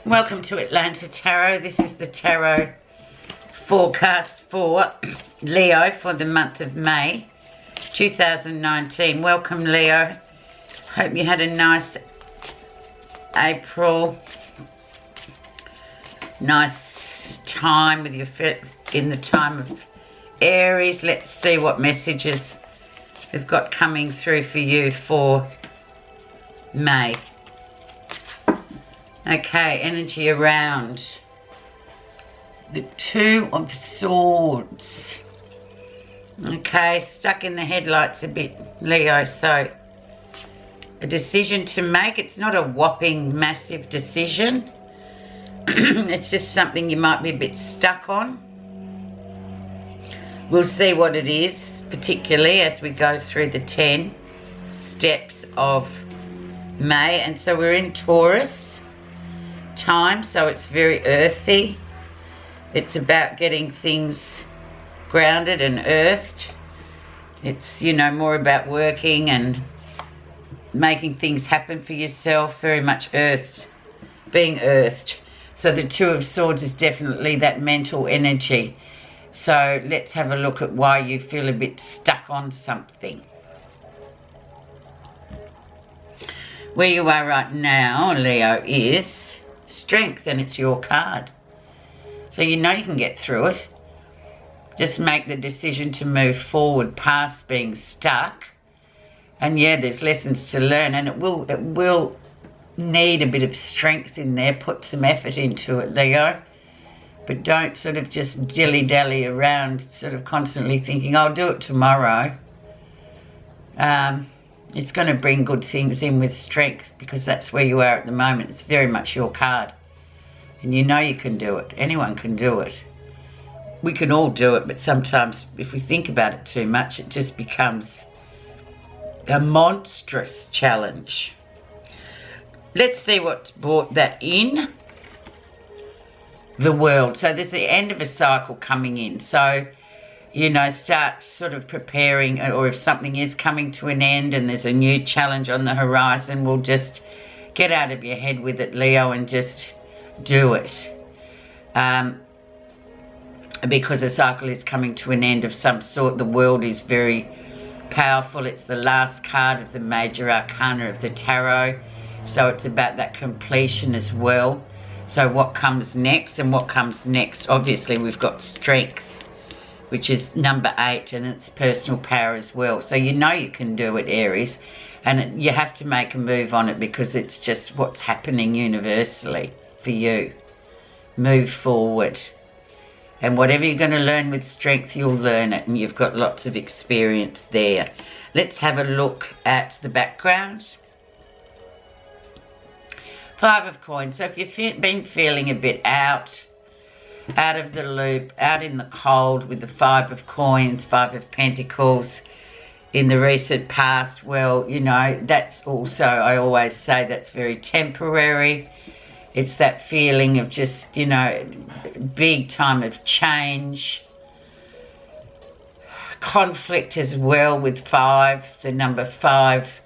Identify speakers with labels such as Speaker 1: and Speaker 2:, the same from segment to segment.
Speaker 1: Welcome to Atlanta Tarot. This is the tarot forecast for Leo for the month of May 2019. Welcome, Leo. Hope you had a nice April. Nice time with your in the time of Aries. Let's see what messages we've got coming through for you for May. Okay, energy around the Two of Swords. Okay, stuck in the headlights a bit, Leo. So, a decision to make. It's not a whopping, massive decision. It's just something you might be a bit stuck on. We'll see what it is, particularly as we go through the 10 steps of May. And so we're in Taurus time, so it's very earthy. It's about getting things grounded and earthed. It's, you know, more about working and making things happen for yourself, very much earthed, being earthed. So the Two of Swords is definitely that mental energy. So let's have a look at why you feel a bit stuck on something. Where you are right now, Leo, is Strength, and it's your card. So you know you can get through it. Just make the decision to move forward past being stuck. And yeah, there's lessons to learn, and it will need a bit of strength in there. Put some effort into it, Leo. But don't sort of just dilly-dally around, sort of constantly thinking, I'll do it tomorrow. It's going to bring good things in with strength, because that's where you are at the moment. It's very much your card. And you know you can do it. Anyone can do it. We can all do it, but sometimes if we think about it too much, it just becomes a monstrous challenge. Let's see what's brought that in. The World. So there's the end of a cycle coming in. So, you know, start sort of preparing, or if something is coming to an end and there's a new challenge on the horizon, we'll just get out of your head with it, Leo, and just do it. Because a cycle is coming to an end of some sort. The World is very powerful. It's the last card of the major arcana of the tarot. So it's about that completion as well. So what comes next, and what comes next, obviously we've got Strength, which is number 8, and it's personal power as well. So you know you can do it, Aries, and you have to make a move on it, because it's just what's happening universally for you. Move forward. And whatever you're going to learn with Strength, you'll learn it, and you've got lots of experience there. Let's have a look at the background. 5 of Coins. So if you've been feeling a bit out of the loop, out in the cold with the 5 of Coins, 5 of Pentacles in the recent past, well, you know, that's also, I always say, that's very temporary. It's that feeling of just, you know, big time of change. Conflict as well with 5, the number 5.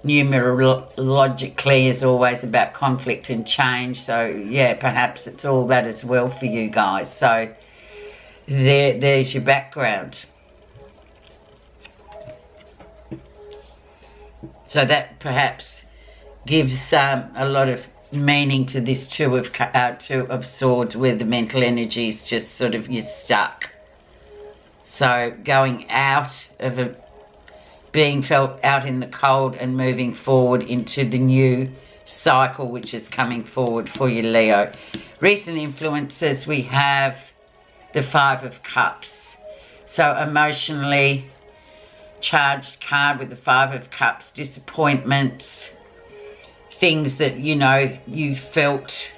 Speaker 1: Numerologically is always about conflict and change. So yeah, perhaps it's all that as well for you guys. So there's your background. So that perhaps gives a lot of meaning to this Two of Swords, where the mental energy is just sort of, you're stuck. So going out of being felt out in the cold and moving forward into the new cycle, which is coming forward for you, Leo. Recent influences, we have the 5 of Cups. So emotionally charged card with the 5 of Cups. Disappointments, things that, you know, you felt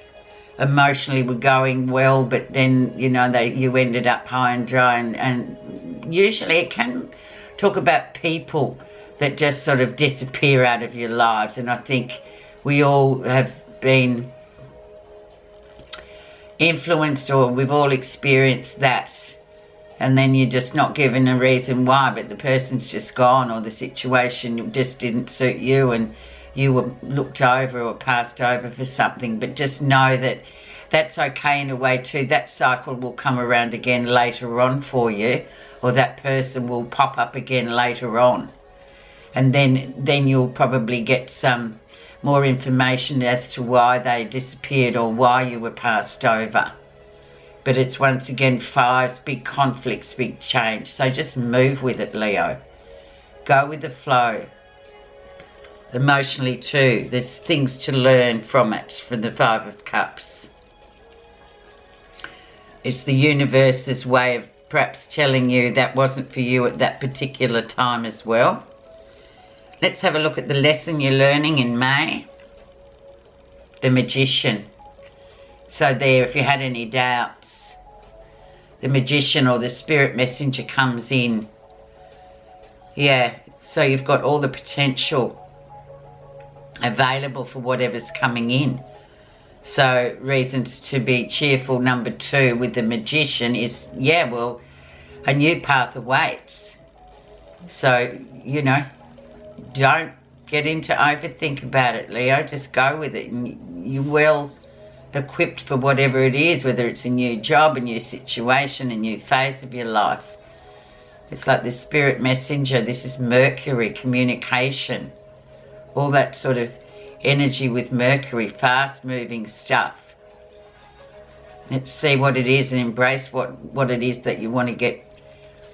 Speaker 1: emotionally were going well, but then, you know, you ended up high and dry. And usually it can talk about people that just sort of disappear out of your lives. And I think we all have been influenced, or we've all experienced that. And then you're just not given a reason why, but the person's just gone, or the situation just didn't suit you, and you were looked over or passed over for something, but just know that that's okay in a way too. That cycle will come around again later on for you, or that person will pop up again later on. And then you'll probably get some more information as to why they disappeared or why you were passed over. But it's once again fires, big conflicts, big change. So just move with it, Leo. Go with the flow. Emotionally too, there's things to learn from it, from the Five of Cups. It's the universe's way of perhaps telling you that wasn't for you at that particular time as well. Let's have a look at the lesson you're learning in May. The Magician. So there, if you had any doubts, the Magician or the Spirit Messenger comes in. Yeah, so you've got all the potential available for whatever's coming in. So reasons to be cheerful. Number 2 with the Magician is, yeah, well, a new path awaits. So, you know, don't get into overthink about it, Leo. Just go with it, and you're well equipped for whatever it is, whether it's a new job, a new situation, a new phase of your life. It's like the Spirit Messenger. This is Mercury, communication, all that sort of energy with Mercury, fast-moving stuff. Let's see what it is and embrace what it is that you want to get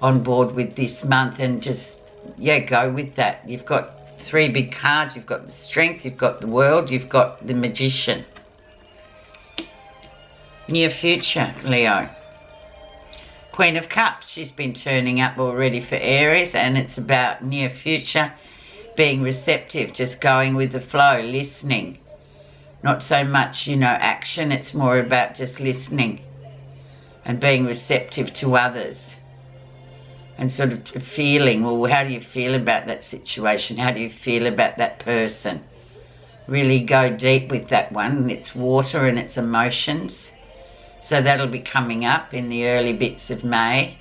Speaker 1: on board with this month, and just, yeah, go with that. You've got 3 big cards. You've got the Strength, you've got the World, you've got the Magician. Near future, Leo. Queen of Cups, she's been turning up already for Aries, and it's about near future, being receptive, just going with the flow, listening. Not so much, you know, action. It's more about just listening and being receptive to others. And sort of feeling, well, how do you feel about that situation? How do you feel about that person? Really go deep with that one. It's water and it's emotions. So that'll be coming up in the early bits of May.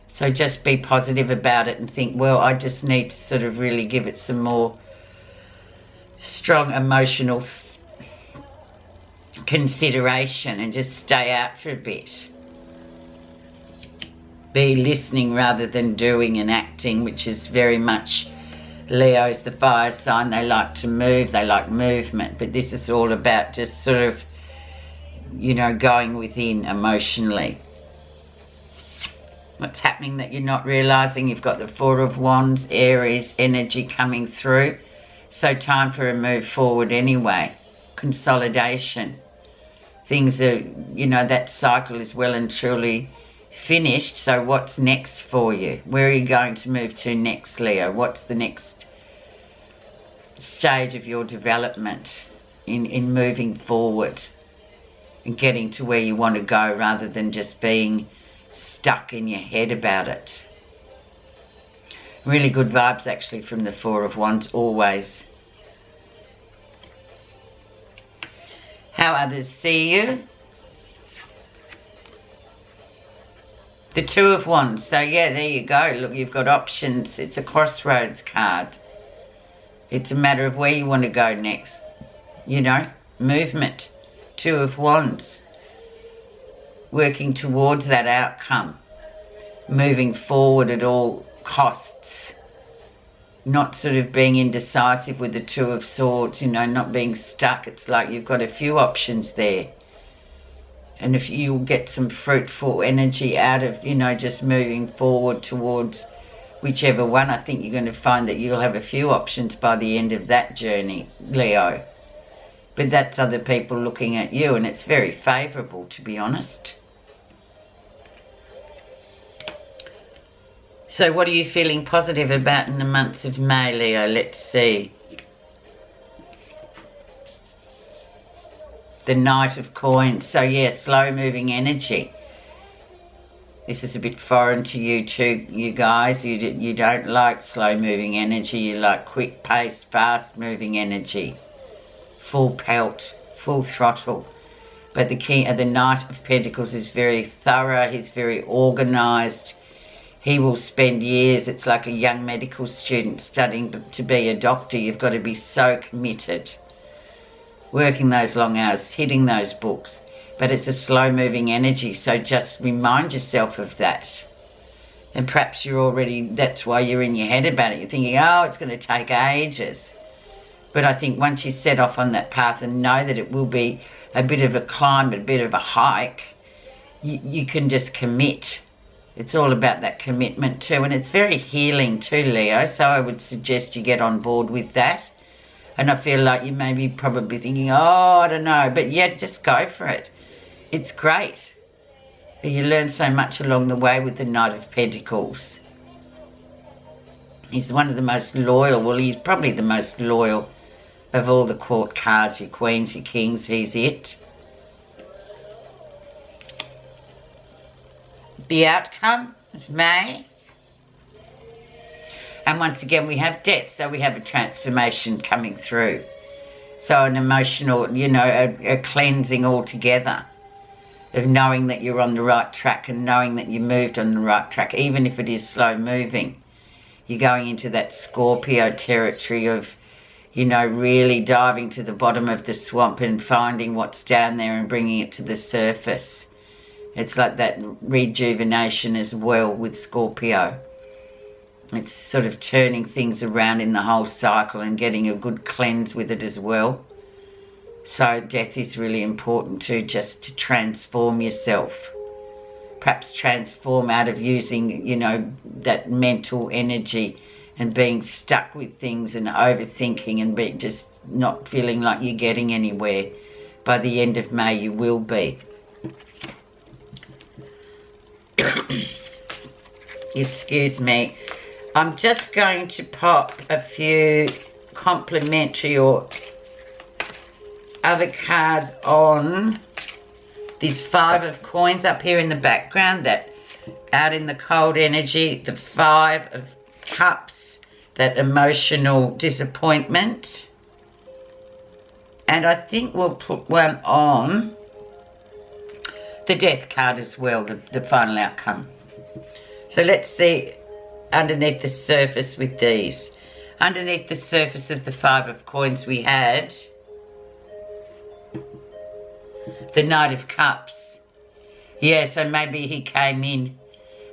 Speaker 1: So just be positive about it and think, well, I just need to sort of really give it some more strong emotional consideration and just stay out for a bit. Be listening rather than doing and acting, which is very much Leo's the fire sign. They like to move, they like movement, but this is all about just sort of, you know, going within emotionally. What's happening that you're not realising? You've got the Four of Wands, Aries energy coming through. So time for a move forward anyway. Consolidation. Things are, you know, that cycle is well and truly finished. So what's next for you? Where are you going to move to next, Leo? What's the next stage of your development in moving forward and getting to where you want to go, rather than just being stuck in your head about it? Really good vibes actually from the Four of Wands, always. How others see you. The Two of Wands. So yeah, there you go. Look, you've got options. It's a crossroads card. It's a matter of where you want to go next. You know, movement. Two of Wands. Working towards that outcome. Moving forward at all costs. Not sort of being indecisive with the Two of Swords, you know, not being stuck. It's like you've got a few options there. And if you get some fruitful energy out of, you know, just moving forward towards whichever one, I think you're going to find that you'll have a few options by the end of that journey, Leo. But that's other people looking at you, and it's very favourable, to be honest. So what are you feeling positive about in the month of May, Leo? Let's see. The Knight of Coins. So yeah, slow moving energy. This is a bit foreign to you too, you guys. You don't like slow moving energy. You like quick paced, fast moving energy. Full pelt, full throttle. But the Knight of Pentacles is very thorough. He's very organised. he will spend years. It's like a young medical student studying to be a doctor. You've got to be so committed, working those long hours, hitting those books. But it's a slow-moving energy, so just remind yourself of that. And perhaps you're already, that's why you're in your head about it. You're thinking, oh, it's going to take ages. But I think once you set off on that path and know that it will be a bit of a climb, a bit of a hike, you can just commit. It's all about that commitment too. And it's very healing too, Leo. So I would suggest you get on board with that. And I feel like you may be probably thinking, oh, I don't know. But yeah, just go for it. It's great. You learn so much along the way with the Knight of Pentacles. He's one of the most loyal. Well, he's probably the most loyal of all the court cards, your queens, your kings. He's it. The outcome of May. And once again, we have death. So we have a transformation coming through. So an emotional, you know, a cleansing altogether. Of knowing that you're on the right track and knowing that you moved on the right track, even if it is slow moving. You're going into that Scorpio territory of, you know, really diving to the bottom of the swamp and finding what's down there and bringing it to the surface. It's like that rejuvenation as well with Scorpio. It's sort of turning things around in the whole cycle and getting a good cleanse with it as well. So death is really important too, just to transform yourself. Perhaps transform out of using, you know, that mental energy and being stuck with things and overthinking and just not feeling like you're getting anywhere. By the end of May, you will be. Excuse me. I'm just going to pop a few complimentary or other cards on this 5 of coins up here in the background, that out in the cold energy, the 5 of cups, that emotional disappointment. And I think we'll put one on the death card as well, the final outcome. So let's see underneath the surface with these. Underneath the surface of the 5 of coins we had the Knight of Cups. Yeah, so maybe he came in,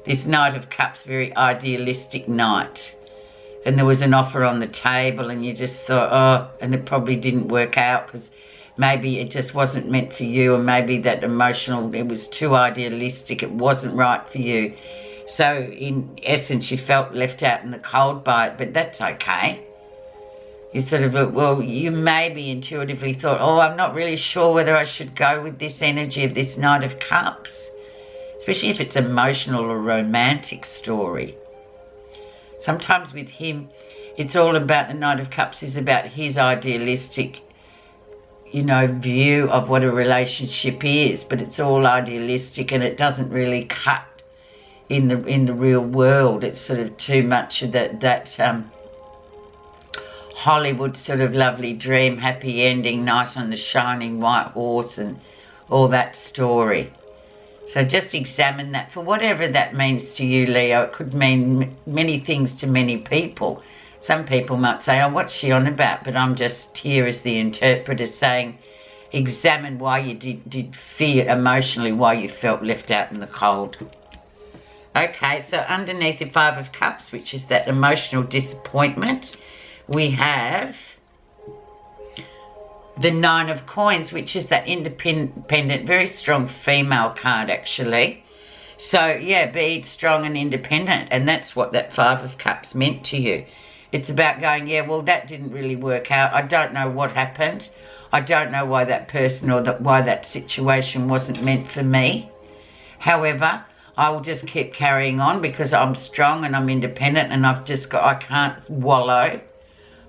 Speaker 1: this Knight of Cups, very idealistic knight. And there was an offer on the table and you just thought, oh, and it probably didn't work out because maybe it just wasn't meant for you, or maybe that emotional, it was too idealistic, it wasn't right for you. So in essence, you felt left out in the cold by it, but that's okay. You sort of, well, you maybe intuitively thought, oh, I'm not really sure whether I should go with this energy of this Knight of Cups, especially if it's emotional or romantic story. Sometimes with him, it's all about the Knight of Cups is about his idealistic, you know, view of what a relationship is, but it's all idealistic and it doesn't really cut in the real world. It's sort of too much of that Hollywood sort of lovely dream, happy ending, night on the shining white horse and all that story. So just examine that for whatever that means to you, Leo. It could mean many things to many people. Some people might say, oh, what's she on about? But I'm just here as the interpreter saying, examine why you did feel emotionally, why you felt left out in the cold. Okay, so underneath the 5 of Cups, which is that emotional disappointment, we have the 9 of Coins, which is that independent, very strong female card, actually. So, yeah, be strong and independent, and that's what that 5 of Cups meant to you. It's about going, yeah, well, that didn't really work out. I don't know what happened. I don't know why that person or why that situation wasn't meant for me. However, I will just keep carrying on because I'm strong and I'm independent and I can't wallow.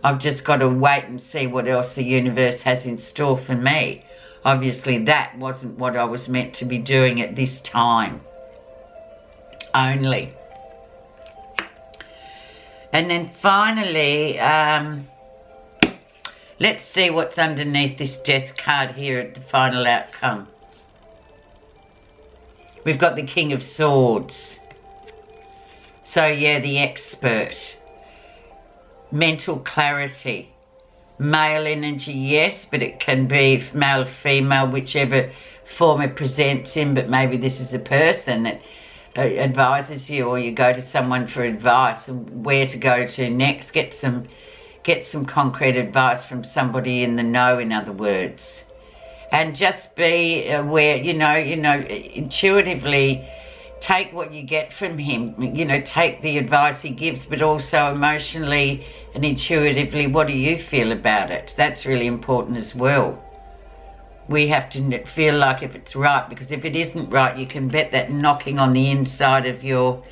Speaker 1: I've just got to wait and see what else the universe has in store for me. Obviously, that wasn't what I was meant to be doing at this time only. And then finally, let's see what's underneath this death card here at the final outcome. We've got the King of Swords. So yeah, the expert. Mental clarity. Male energy, yes, but it can be male, female, whichever form it presents in, but maybe this is a person that advises you, or you go to someone for advice and where to go to next. Get some concrete advice from somebody in the know, in other words. And just be aware, intuitively take what you get from him, take the advice he gives, but also emotionally and intuitively, what do you feel about it? That's really important as well. We have to feel like if it's right, because if it isn't right, you can bet that knocking on the inside of your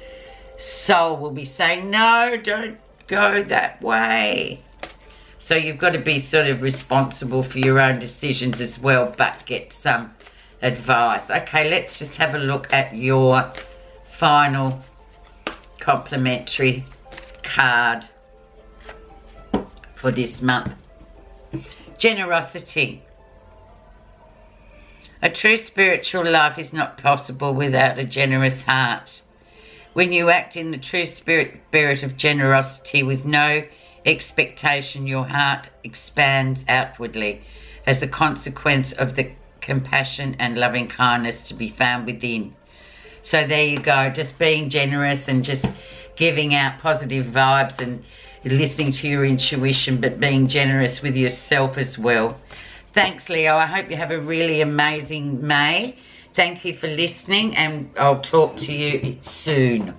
Speaker 1: soul will be saying, no, don't go that way. So you've got to be sort of responsible for your own decisions as well, but get some advice. Okay, let's just have a look at your final complimentary card for this month. Generosity. A true spiritual life is not possible without a generous heart. When you act in the true spirit of generosity with no expectation, your heart expands outwardly as a consequence of the compassion and loving kindness to be found within. So there you go, just being generous and just giving out positive vibes and listening to your intuition, but being generous with yourself as well. Thanks, Leo. I hope you have a really amazing May. Thank you for listening, and I'll talk to you soon.